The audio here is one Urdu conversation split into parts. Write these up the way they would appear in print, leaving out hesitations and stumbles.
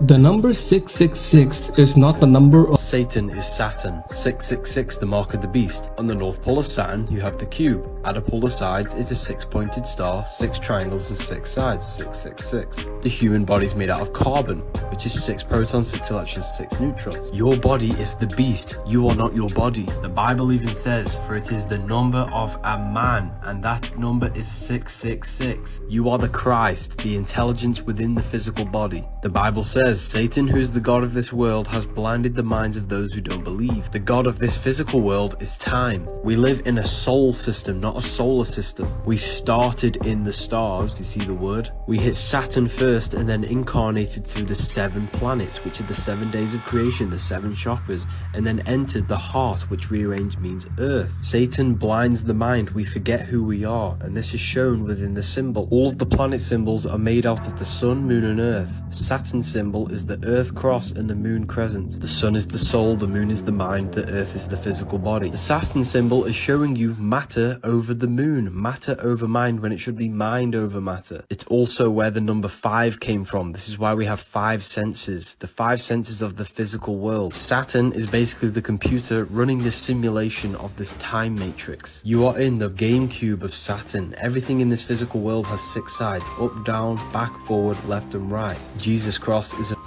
The number 666 is not the number of Satan is Saturn. 666, the mark of the beast. On the north pole of Saturn, you have the cube. At a pole of sides is a six-pointed star, six triangles and six sides, 666. The human body is made out of carbon, which is 6 protons, 6 electrons, 6 neutrons. Your body is the beast. You are not your body. The Bible even says, for it is the number of a man, and that number is 666. You are the Christ, the intelligence within the physical body. The Bible says, Satan, who is the god of this world, has blinded the minds of those who don't believe. The god of this physical world is time. We live in a soul system, not a solar system. We started in the stars, you see the word? We hit Saturn first and then incarnated through the 7 planets, which are the 7 days of creation, the 7 chakras, and then entered the heart, which rearranged means earth. Satan blinds the mind. We forget who we are, and this is shown within the symbol. All of the planet symbols are made out of the sun, moon, and earth. Saturn's symbol is the earth cross and the moon crescent. The sun is the soul, the moon is the mind, the earth is the physical body. The Saturn symbol is showing you matter over the moon, matter over mind, when it should be mind over matter. It's also where the number 5 came from. This is why we have 5 senses, the 5 senses of the physical world. Saturn is basically the computer running the simulation of this time matrix. You are in the game cube of Saturn. Everything in this physical world has 6 sides, up, down, back, forward, left and right. Jesus cross is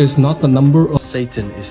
is not the number of Satan is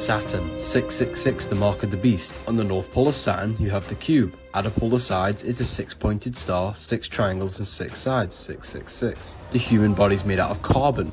Saturn. 666, the mark of the beast. On the north pole of Saturn, you have the cube. At a pole of sides is a 6-pointed star, 6 triangles and 6 sides, 666. The human body is made out of carbon.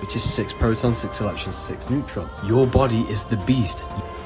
which is 6 protons, 6 electrons, 6 neutrons. Your body is the beast.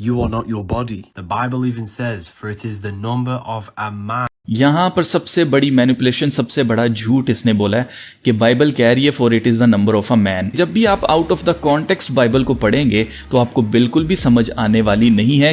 You are not your body. The Bible even says, for it is the number of a man. یہاں پر سب سے بڑی مینیپولیشن، سب سے بڑا جھوٹ اس نے بولا ہے کہ بائبل کہہ رہی ہے for it is the number of a man. جب بھی آپ out of the context Bible کو پڑھیں گے تو آپ کو بالکل بھی سمجھ آنے والی نہیں ہے۔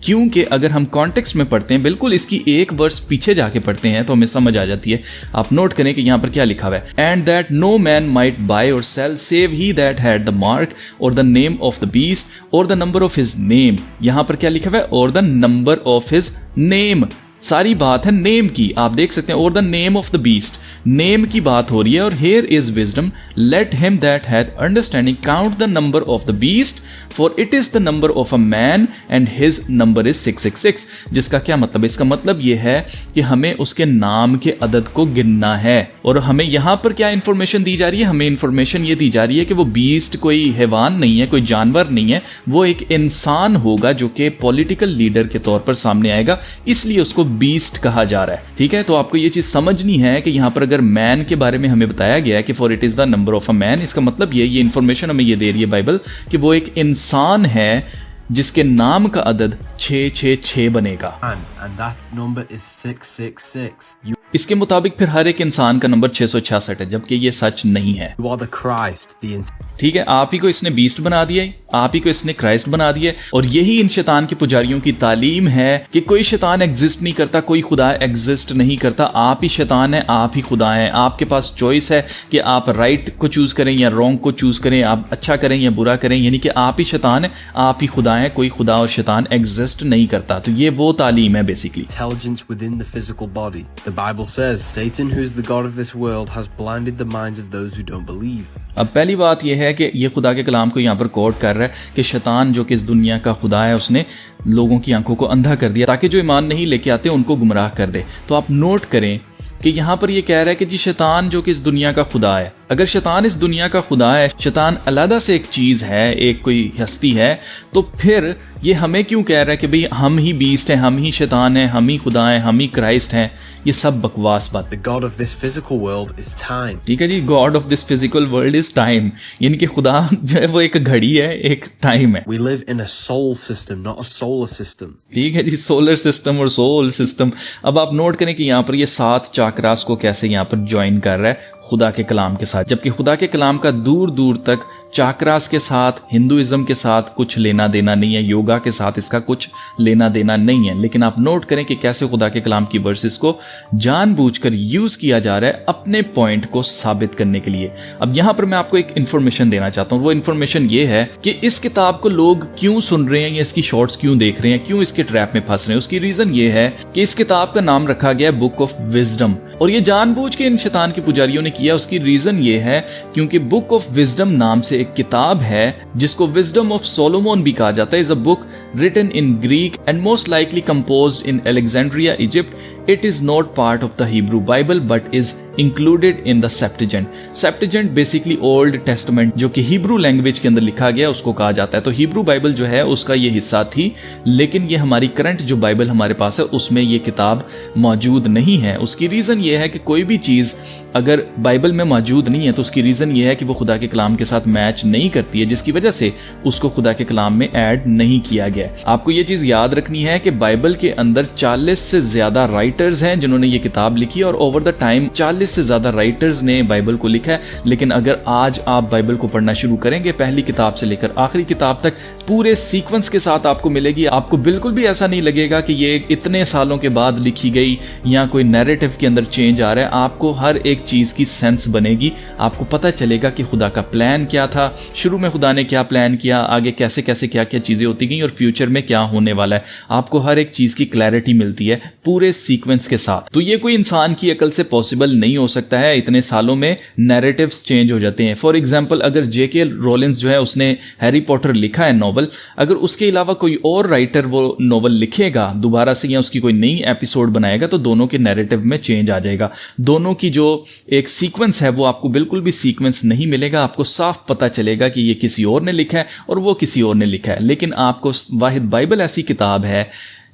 کیونکہ اگر ہم کانٹیکسٹ میں پڑھتے ہیں، بالکل اس کی ایک ورس پیچھے جا کے پڑھتے ہیں تو ہمیں سمجھ آ جاتی ہے۔ آپ نوٹ کریں کہ یہاں پر کیا لکھا ہوا ہے، and that no man might buy or sell save he that had the mark or the name of the beast or the number of his name. یہاں پر کیا لکھا ہوا ہے، or the number of his name. ساری بات ہے نیم کی، آپ دیکھ سکتے ہیں، اور the name of the best, نیم کی بات ہو رہی ہے۔ اور here is wisdom, let him that had understanding count the number of the beast for it is the number of a man and his number is 666۔ جس کا کیا مطلب ہے؟ اس کا مطلب یہ ہے کہ ہمیں اس کے نام کے عدد کو گننا ہے۔ اور ہمیں یہاں پر کیا انفارمیشن دی جا رہی ہے؟ ہمیں انفارمیشن یہ دی جا رہی ہے کہ وہ بیسٹ کوئی حیوان نہیں ہے، کوئی جانور نہیں ہے، وہ ایک انسان ہوگا جو کہ پولیٹیکل لیڈر کے طور پر سامنے آئے گا، اس لیے اس کو بیسٹ کہا جا رہا ہے۔ ٹھیک ہے، تو آپ کو یہ چیز سمجھنی ہے کہ یہاں پر اگر مین کے بارے میں ہمیں بتایا گیا ہے کہ for it is the number of a man, اس کا مطلب یہ انفارمیشن ہمیں یہ دے رہی ہے بائبل کہ وہ ایک انسان ہے جس کے نام کا عدد 666 بنے گا، and that number is 666. اس کے مطابق پھر ہر ایک انسان کا نمبر 666 ہے، جبکہ یہ سچ نہیں ہے۔ You are the Christ, the ٹھیک ہے، آپ ہی کو اس نے بیسٹ بنا دیا ہے، آپ ہی کو اس نے کرائسٹ بنا دیا ہے، اور یہی ان شیطان کے پجاریوں کی تعلیم ہے کہ کوئی شیطان ایگزسٹ نہیں کرتا، کوئی خدا ایگزسٹ نہیں کرتا، آپ ہی شیطان ہیں، آپ ہی خدا ہیں۔ آپ کے پاس چوائس ہے کہ آپ رائٹ کو چوز کریں یا رونگ کو چوز کریں، آپ اچھا کریں یا برا کریں، یعنی کہ آپ ہی شیطان ہیں، آپ ہی خدا ہیں، کوئی خدا اور شیطان ایگزسٹ نہیں کرتا۔ تو یہ وہ تعلیم ہے basically. intelligence within the physical body. The Bible says, Satan, who is the god of this world, has blinded the minds of those who don't believe. اب پہلی بات یہ ہے کہ یہ خدا کے کلام کو یہاں پر کوٹ کر رہا ہے کہ شیطان جو کہ اس دنیا کا خدا ہے، اس نے لوگوں کی آنکھوں کو اندھا کر دیا تاکہ جو ایمان نہیں لے کے آتے ان کو گمراہ کر دے۔ تو آپ نوٹ کریں کہ یہاں پر یہ کہہ رہا ہے کہ جی شیطان جو کہ اس دنیا کا خدا ہے، اگر شیطان اس دنیا کا خدا ہے، شیطان علیحدہ سے ایک چیز ہے، ایک کوئی ہستی ہے، تو پھر یہ ہمیں کیوں کہہ رہا ہے کہ بھئی ہم ہی بیسٹ ہیں، ہم ہی شیطان ہیں، ہم ہی خدا ہیں، ہم ہی کرائسٹ ہیں؟ یہ سب بکواس بات۔ The god of this physical world is time. ٹھیک ہے جی، God of this physical world is time, یعنی کہ خدا جو ہے وہ ایک گھڑی ہے، ایک ٹائم ہے۔ We live in a soul system, not a solar system. ٹھیک ہے جی، سولر سسٹم اور سول سسٹم۔ اب آپ نوٹ کریں کہ یہاں پر یہ 7 چاکراس کو کیسے یہاں پر جوائن کر رہا ہے خدا کے کلام کے ساتھ، جبکہ خدا کے کلام کا دور دور تک چاکراس کے ساتھ، ہندوازم کے ساتھ کچھ لینا دینا نہیں ہے، یوگا کے ساتھ اس کا کچھ لینا دینا نہیں ہے۔ لیکن آپ نوٹ کریں کہ کیسے خدا کے کلام کی ورسز کو جان بوجھ کر یوز کیا جا رہا ہے اپنے پوائنٹ کو ثابت کرنے کے لیے۔ اب یہاں پر میں آپ کو ایک انفارمیشن دینا چاہتا ہوں، وہ انفارمیشن یہ ہے کہ اس کتاب کو لوگ کیوں سن رہے ہیں یا اس کی شارٹس کیوں دیکھ رہے ہیں، کیوں اس کے ٹریپ میں پھنس رہے ہیں۔ اس کی ریزن یہ ہے کہ اس کتاب کا نام رکھا گیا ہے بک آف وزڈم، اور یہ جان بوجھ کے ان شیطان کے پجاریوں نے کیا۔ اس کی ریزن یہ ہے کیونکہ بک آف وزڈم نام سے ایک کتاب ہے جس کو وزڈم آف سولومون بھی کہا جاتا ہے، is a book written in Greek and most likely composed in Alexandria, Egypt. It is not part of the Hebrew Bible but is included in the Septuagint. Septuagint basically Old Testament جو کہ ہیبرو لینگویج کے اندر لکھا گیا اس کو کہا جاتا ہے۔ تو ہیبرو بائبل جو ہے اس کا یہ حصہ تھی، لیکن یہ ہماری کرنٹ جو بائبل ہمارے پاس ہے اس میں یہ کتاب موجود نہیں ہے۔ اس کی ریزن یہ ہے کہ کوئی بھی چیز اگر بائبل میں موجود نہیں ہے تو اس کی ریزن یہ ہے کہ وہ خدا کے کلام کے ساتھ میچ نہیں کرتی ہے، جس کی وجہ سے اس کو خدا کے کلام میں ایڈ نہیں کیا گیا ہے۔ آپ کو یہ چیز یاد رکھنی ہے کہ بائبل کے اندر 40 سے زیادہ رائٹرز ہیں جنہوں نے یہ کتاب لکھی، اور اوور دا ٹائم 40 سے زیادہ رائٹرز نے بائبل کو لکھا ہے۔ لیکن اگر آج آپ بائبل کو پڑھنا شروع کریں گے، پہلی کتاب سے لے کر آخری کتاب تک پورے سیکوینس کے ساتھ آپ کو ملے گی، آپ کو بالکل بھی ایسا نہیں لگے گا کہ یہ اتنے سالوں کے بعد لکھی گئی یا کوئی نیریٹو کے اندر چینج آ رہا ہے۔ آپ کو ہر ایک چیز کی سینس بنے گی، آپ کو پتہ چلے گا کہ خدا کا پلان کیا تھا، شروع میں خدا نے کیا پلان کیا، آگے کیسے کیسے کیا کیا چیزیں ہوتی گئیں، اور فیوچر میں کیا ہونے والا ہے۔ آپ کو ہر ایک چیز کی کلیئرٹی ملتی ہے پورے سیکوینس کے ساتھ۔ تو یہ کوئی انسان کی عقل سے پاسبل نہیں ہو سکتا ہے، اتنے سالوں میں نیریٹیوز چینج ہو جاتے ہیں۔ فار ایگزامپل اگر جے کے رولنز جو ہے اس نے ہیری پوٹر لکھا ہے ناول، اگر اس کے علاوہ کوئی اور رائٹر وہ ناول لکھے گا دوبارہ سے یا اس کی کوئی نئی ایپیسوڈ بنائے گا تو دونوں کے نیریٹیو میں چینج آ جائے گا، دونوں کی جو ایک سیکوینس ہے وہ آپ کو بالکل بھی سیکوینس نہیں ملے گا، آپ کو صاف پتہ چلے گا کہ یہ کسی اور نے لکھا ہے اور وہ کسی اور نے لکھا ہے۔ لیکن آپ کو واحد بائبل ایسی کتاب ہے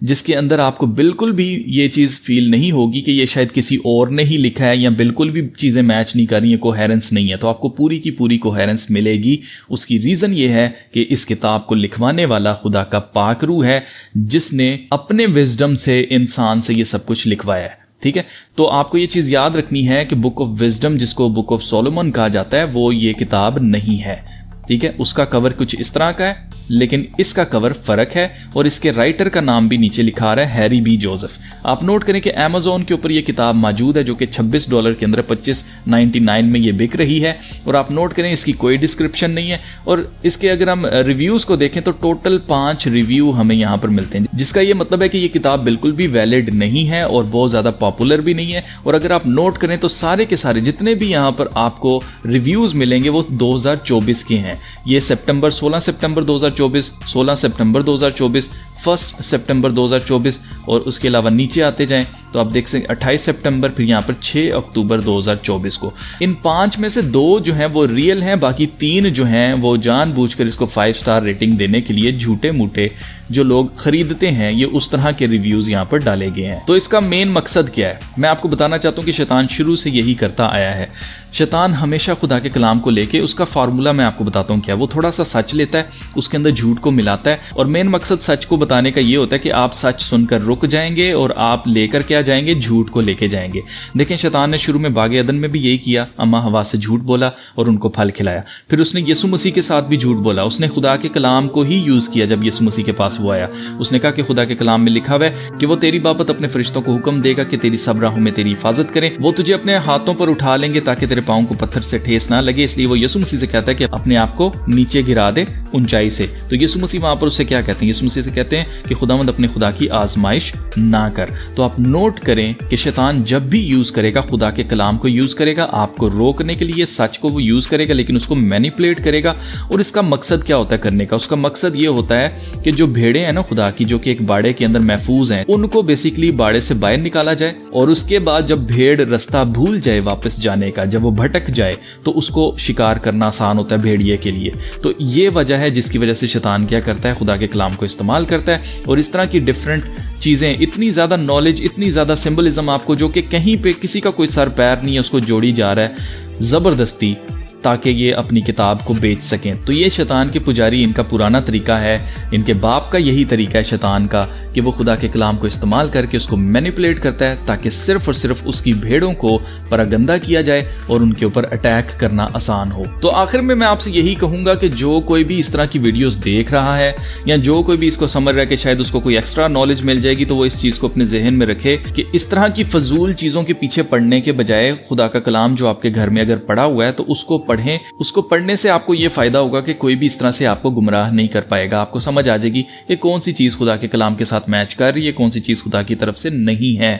جس کے اندر آپ کو بالکل بھی یہ چیز فیل نہیں ہوگی کہ یہ شاید کسی اور نے ہی لکھا ہے، یا بالکل بھی چیزیں میچ نہیں کر رہی ہیں، کوہیرنس نہیں ہے۔ تو آپ کو پوری کی پوری کوہیرنس ملے گی۔ اس کی ریزن یہ ہے کہ اس کتاب کو لکھوانے والا خدا کا پاک روح ہے جس نے اپنے وزڈم سے انسان سے یہ سب کچھ لکھوایا ہے۔ ٹھیک ہے. تو آپ کو یہ چیز یاد رکھنی ہے کہ بک آف وزڈم جس کو بک آف سولومن کہا جاتا ہے وہ یہ کتاب نہیں ہے. ٹھیک ہے, اس کا کور کچھ اس طرح کا ہے لیکن اس کا کور فرق ہے, اور اس کے رائٹر کا نام بھی نیچے لکھا آ رہا ہے, ہیری بی جوزف. آپ نوٹ کریں کہ Amazon کے اوپر یہ کتاب موجود ہے جو کہ $26 کے اندر $25.99 میں یہ بک رہی ہے, اور آپ نوٹ کریں اس کی کوئی ڈسکرپشن نہیں ہے, اور اس کے اگر ہم ریویوز کو دیکھیں تو ٹوٹل 5 ریویو ہمیں یہاں پر ملتے ہیں, جس کا یہ مطلب ہے کہ یہ کتاب بالکل بھی ویلڈ نہیں ہے اور بہت زیادہ پاپولر بھی نہیں ہے. اور اگر آپ نوٹ کریں تو سارے کے سارے جتنے بھی یہاں پر آپ کو ریویوز ملیں گے وہ 2024 کے ہیں. یہ 16 سپٹمبر 2024, 16 سپٹمبر 2024, 1 سپٹمبر 2024, اور اس کے علاوہ نیچے آتے جائیں تو آپ دیکھ سکتے 28 سپٹمبر, پھر یہاں پر 6 اکتوبر 2024 کو. ان 5 میں سے 2 جو ہیں وہ ریئل ہیں, باقی 3 جو ہیں وہ جان بوجھ کر اس کو 5 سٹار ریٹنگ دینے کے لیے جھوٹے موٹے جو لوگ خریدتے ہیں یہ اس طرح کے ریویوز یہاں پر ڈالے گئے ہیں. تو اس کا مین مقصد کیا ہے, میں آپ کو بتانا چاہتا ہوں کہ شیطان شروع سے یہی کرتا آیا ہے. شیطان ہمیشہ خدا کے کلام کو لے کے اس کا فارمولا میں آپ کو بتاتا ہوں کیا, وہ تھوڑا سا سچ لیتا ہے, اس کے اندر جھوٹ کو ملاتا ہے, اور مین مقصد سچ کو بتانے کا یہ ہوتا ہے کہ آپ سچ سن کر رک جائیں گے اور آپ لے کر کیا جائیں گے, جھوٹ کو لے کے جائیں گے. دیکھیں شیطان نے شروع میں باغ عدن میں بھی یہی کیا, اما ہوا سے جھوٹ بولا اور ان کو پھل کھلایا. پھر اس نے یسوع مسیح کے ساتھ بھی جھوٹ بولا, اس نے خدا کے کلام کو ہی یوز کیا. جب یسوع مسیح کے پاس وہ آیا اس نے کہا کہ خدا کے کلام میں لکھا ہوا ہے کہ وہ تیری بابت اپنے فرشتوں کو حکم دے گا کہ تیری سب راہوں میں تیری حفاظت کریں, وہ تجھے اپنے ہاتھوں پر اٹھا لیں گے تاکہ تیرے پاؤں کو پتھر سے ٹھیس نہ لگے. اس لیے وہ یسوع مسیح سے کہتا ہے کہ اپنے آپ کو نیچے گرا دے اونچائی سے. تو یسوع مسیح وہاں پر اسے کیا کہتے ہیں, یسوع مسیح سے کہتے ہیں کہ خداوند اپنے خدا کی آزمائش نہ کر. تو آپ نوٹ کریں کہ شیطان جب بھی یوز کرے گا خدا کے کلام کو یوز کرے گا آپ کو روکنے کے لیے, سچ کو وہ یوز کرے گا لیکن اس کو مینیپولیٹ کرے گا. اور اس کا مقصد کیا ہوتا ہے کرنے کا, اس کا مقصد یہ ہوتا ہے کہ جو بھیڑیں ہیں نا خدا کی جو کہ ایک باڑے کے اندر محفوظ ہیں ان کو بیسیکلی باڑے سے باہر نکالا جائے, اور اس کے بعد جب بھیڑ رستہ بھول جائے واپس جانے کا, جب وہ بھٹک جائے تو اس کو شکار کرنا آسان ہوتا ہے بھیڑیے کے لیے. تو یہ وجہ ہے جس کی وجہ سے شیطان کیا کرتا ہے, خدا کے کلام کو استعمال کرتا ہے, اور اس طرح کی ڈیفرنٹ چیزیں, اتنی زیادہ نالج, اتنی زیادہ سمبلزم آپ کو جو کہ کہیں پہ کسی کا کوئی سر پیر نہیں ہے اس کو جوڑی جا رہا ہے زبردستی تاکہ یہ اپنی کتاب کو بیچ سکیں. تو یہ شیطان کے پجاری ان کا پرانا طریقہ ہے, ان کے باپ کا یہی طریقہ ہے شیطان کا کہ وہ خدا کے کلام کو استعمال کر کے اس کو مینیپولیٹ کرتا ہے تاکہ صرف اور صرف اس کی بھیڑوں کو پراگندہ کیا جائے اور ان کے اوپر اٹیک کرنا آسان ہو. تو آخر میں آپ سے یہی کہوں گا کہ جو کوئی بھی اس طرح کی ویڈیوز دیکھ رہا ہے یا جو کوئی بھی اس کو سمجھ رہا ہے کہ شاید اس کو کوئی ایکسٹرا نالج مل جائے گی تو وہ اس چیز کو اپنے ذہن میں رکھے کہ اس طرح کی فضول چیزوں کے پیچھے پڑھنے کے بجائے خدا کا کلام جو آپ کے گھر میں اگر پڑھا ہوا ہے تو اس کو پڑھیں. اس کو پڑھنے سے آپ کو یہ فائدہ ہوگا کہ کوئی بھی اس طرح سے آپ کو گمراہ نہیں کر پائے گا. آپ کو سمجھ آ جائے گی کہ کون سی چیز خدا کے کلام کے ساتھ میچ کر رہی ہے, کون سی چیز خدا کی طرف سے نہیں ہے.